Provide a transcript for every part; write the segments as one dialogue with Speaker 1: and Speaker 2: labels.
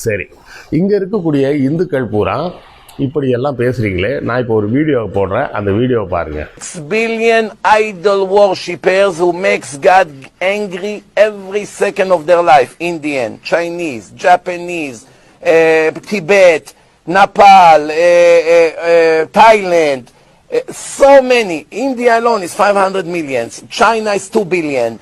Speaker 1: சரி, இங்கே இருக்கக்கூடிய இந்துக்கள் பூரா இப்படி எல்லாம் பேசுறீங்களே, நான் இப்போ ஒரு வீடியோ போடுறேன், அந்த வீடியோவை பாருங்க.
Speaker 2: 6 billion idol worshippers who makes God angry every second of their life. Indian, Chinese, Japanese, Tibet, Nepal, Thailand, so many. India alone is 500 million. China is 2 billion.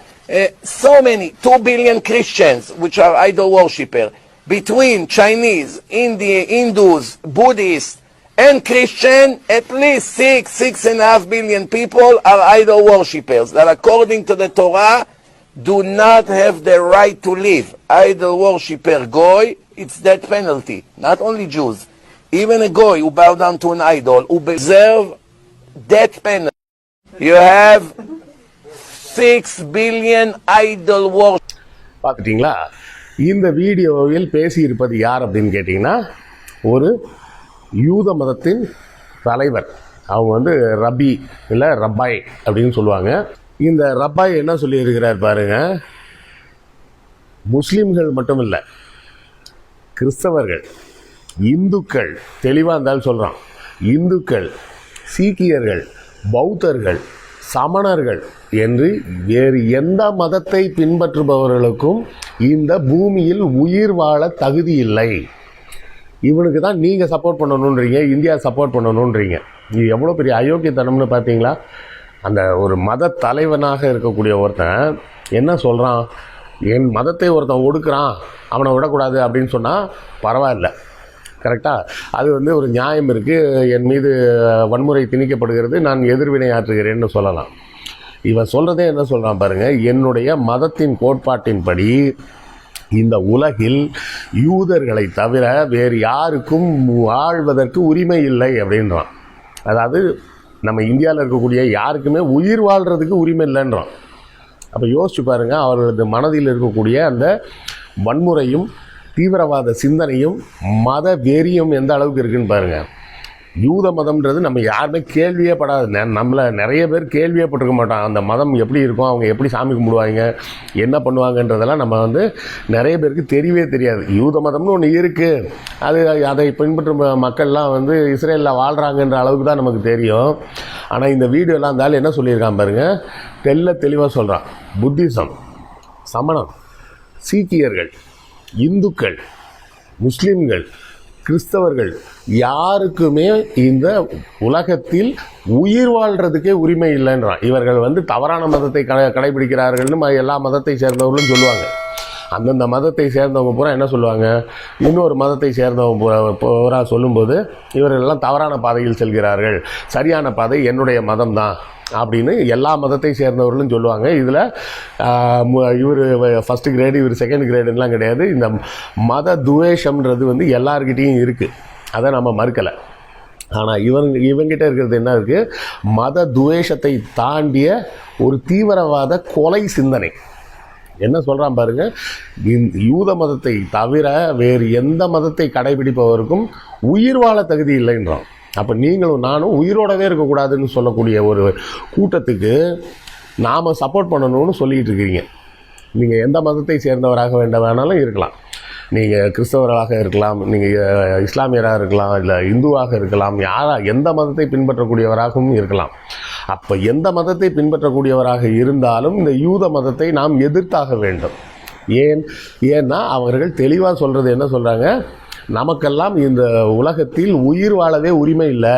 Speaker 2: So many, 2 billion Christians which are idol worshippers. Between Chinese, Hindus, Buddhists, and Christian, at least 6.5 billion people are idol worshippers that according to the Torah do not have the right to live. Idol worshipper goy, it's death penalty. Not only Jews, even a goy who bow down to an idol, who deserve death penalty. You have 6 billion idol worshippers.
Speaker 1: பார்த்துட்டீங்களா? இந்த வீடியோவில் பேசியிருப்பது யார் அப்படின்னு கேட்டிங்கன்னா, ஒரு யூத மதத்தின் தலைவர். அவங்க வந்து ரபி இல்லை ரப்பாய் அப்படின்னு சொல்லுவாங்க. இந்த ரப்பாய் என்ன சொல்லியிருக்கிறார் பாருங்க, முஸ்லீம்கள் மட்டும் இல்லை, கிறிஸ்தவர்கள், இந்துக்கள், தெளிவாக இருந்தாலும் சொல்கிறான், இந்துக்கள், சீக்கியர்கள், பௌத்தர்கள், சமணர்கள் என்று வேறு எந்த மதத்தை பின்பற்றுபவர்களுக்கும் இந்த பூமியில் உயிர் வாழ தகுதி இல்லை. இவனுக்கு தான் நீங்கள் சப்போர்ட் பண்ணணுன்றீங்க, இந்தியா சப்போர்ட் பண்ணணுன்றீங்க. இது எவ்வளோ பெரிய அயோக்கியத்தனம்னு பார்த்தீங்களா? அந்த ஒரு மத தலைவனாக இருக்கக்கூடிய ஒருத்தன் என்ன சொல்கிறான், என் மதத்தை ஒருத்தன் ஒடுக்குறான், அவனை விடக்கூடாது அப்படின்னு சொன்னால் பரவாயில்ல, கரெக்டாக? அது வந்து ஒரு நியாயம் இருக்குது, என் மீது வன்முறை திணிக்கப்படுகிறது, நான் எதிர்வினை ஆற்றுகிறேன்னு சொல்லலாம். இவன் சொல்கிறதே என்ன சொல்கிறான் பாருங்கள், என்னுடைய மதத்தின் கோட்பாட்டின்படி இந்த உலகில் யூதர்களை தவிர வேறு யாருக்கும் வாழ்வதற்கு உரிமை இல்லை அப்படின்றான். அதாவது நம்ம இந்தியாவில் இருக்கக்கூடிய யாருக்குமே உயிர் வாழ்கிறதுக்கு உரிமை இல்லைன்றான். அப்போ யோசிச்சு பாருங்கள், அவர்களது மனதில் இருக்கக்கூடிய அந்த வன்முறையும் தீவிரவாத சிந்தனையும் மத வெறியும் எந்த அளவுக்கு இருக்குன்னு பாருங்கள். யூத மதம்ன்றது நம்ம யாருமே கேள்வியே படாது. நம்மளை நிறைய பேர் கேள்வியே பட்டிருக்க மாட்டோம். அந்த மதம் எப்படி இருக்கும், அவங்க எப்படி சாமி கும்பிடுவாங்க, என்ன பண்ணுவாங்கன்றதெல்லாம் நம்ம வந்து நிறைய பேருக்கு தெரியவே தெரியாது. யூத மதம்னு ஒன்று இருக்குது, அதை பின்பற்றும் மக்கள்லாம் வந்து இஸ்ரேலில் வாழ்கிறாங்கன்ற அளவுக்கு தான் நமக்கு தெரியும். ஆனால் இந்த வீடியோலாம் இருந்தாலும் என்ன சொல்லியிருக்கான் பாருங்கள், தெளிவாக சொல்கிறான். புத்திசம், சமணம், சீக்கியர்கள், இந்துக்கள், முஸ்லீம்கள், கிறிஸ்தவர்கள் யாருக்குமே இந்த உலகத்தில் உயிர் வாழ்கிறதுக்கே உரிமை இல்லைன்றான். இவர்கள் வந்து தவறான மதத்தை கடைபிடிக்கிறார்கள்னு எல்லா மதத்தை சேர்ந்தவர்களும் சொல்லுவாங்க. அந்தந்த மதத்தை சேர்ந்தவங்க பூரா என்ன சொல்லுவாங்க, இன்னொரு மதத்தை சேர்ந்தவங்க பூரா சொல்லும்போது இவர்களெல்லாம் தவறான பாதையில் செல்கிறார்கள், சரியான பாதை என்னுடைய மதம் தான் அப்படின்னு எல்லா மதத்தை சேர்ந்தவர்களும் சொல்லுவாங்க. இதில் இவர் ஃபஸ்ட்டு கிரேடு, இவர் செகண்ட் கிரேடுலாம் கிடையாது. இந்த மத துவேஷம்ன்றது வந்து எல்லார்கிட்டையும் இருக்குது, அதை நம்ம மறுக்கலை. ஆனால் இவங்கிட்ட இருக்கிறது என்ன இருக்குது, மத துவேஷத்தை தாண்டிய ஒரு தீவிரவாத கொலை சிந்தனை. என்ன சொல்கிறான் பாருங்கள், யூத மதத்தை தவிர வேறு எந்த மதத்தை கடைபிடிப்பவருக்கும் உயிர் வாழ தகுதி இல்லைன்றான். அப்போ நீங்களும் நானும் உயிரோடவே இருக்கக்கூடாதுன்னு சொல்லக்கூடிய ஒரு கூட்டத்துக்கு நாம் சப்போர்ட் பண்ணணும்னு சொல்லிகிட்டு இருக்கிறீங்க. நீங்கள் எந்த மதத்தை சேர்ந்தவராக வேணாலும் இருக்கலாம், நீங்கள் கிறிஸ்தவராக இருக்கலாம், நீங்கள் இஸ்லாமியராக இருக்கலாம், இல்லை இந்துவாக இருக்கலாம், எந்த மதத்தை பின்பற்றக்கூடியவராகவும் இருக்கலாம். அப்போ எந்த மதத்தை பின்பற்றக்கூடியவராக இருந்தாலும் இந்த யூத மதத்தை நாம் எதிர்த்தாக வேண்டும். ஏன்னா அவர்கள் தெளிவாக சொல்கிறது என்ன சொல்கிறாங்க, நமக்கெல்லாம் இந்த உலகத்தில் உயிர் வாழவே உரிமை இல்லை.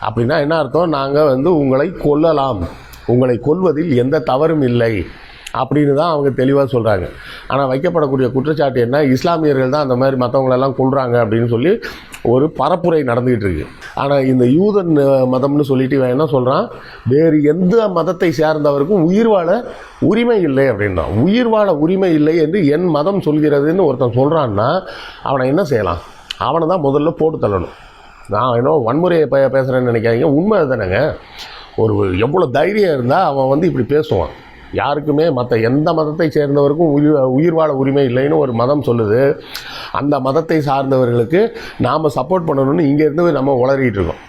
Speaker 1: அப்படின்னா என்ன அர்த்தம், நாங்கள் வந்து உங்களை கொல்லலாம், உங்களை கொல்வதில் எந்த தவறும் இல்லை அப்படின்னு தான் அவங்க தெளிவாக சொல்கிறாங்க. ஆனால் வைக்கப்படக்கூடிய குற்றச்சாட்டு என்ன, இஸ்லாமியர்கள் தான் அந்த மாதிரி மற்றவங்களெல்லாம் கொல்றாங்க அப்படின்னு சொல்லி ஒரு பரப்புரை நடந்துகிட்டு இருக்கு. ஆனால் இந்த யூதன் மதம்னு சொல்லிட்டு இவன் என்ன சொல்கிறான், வேறு எந்த மதத்தை சேர்ந்தவருக்கும் உயிர் வாழ உரிமை இல்லை அப்படின்றான். உயிர் வாழ உரிமை இல்லை என்று என் மதம் சொல்கிறதுன்னு ஒருத்தன் சொல்கிறான்னா அவனை என்ன செய்யலாம், அவனை தான் முதல்ல போட்டு தள்ளணும். நான் என்ன வன்முறையை பேசுகிறேன்னு நினைக்காதீங்க, உண்மை தானேங்க. ஒரு எவ்வளோ தைரியம் இருந்தால் அவன் வந்து இப்படி பேசுவான். யாருக்குமே மற்ற எந்த மதத்தை சேர்ந்தவருக்கும் உயிர் வாழ உரிமை இல்லைன்னு ஒரு மதம் சொல்லுது. அந்த மதத்தை சார்ந்தவர்களுக்கு நாம் சப்போர்ட் பண்ணணும்னு இங்கேருந்து நம்ம உளறிட்டு இருக்கோம்.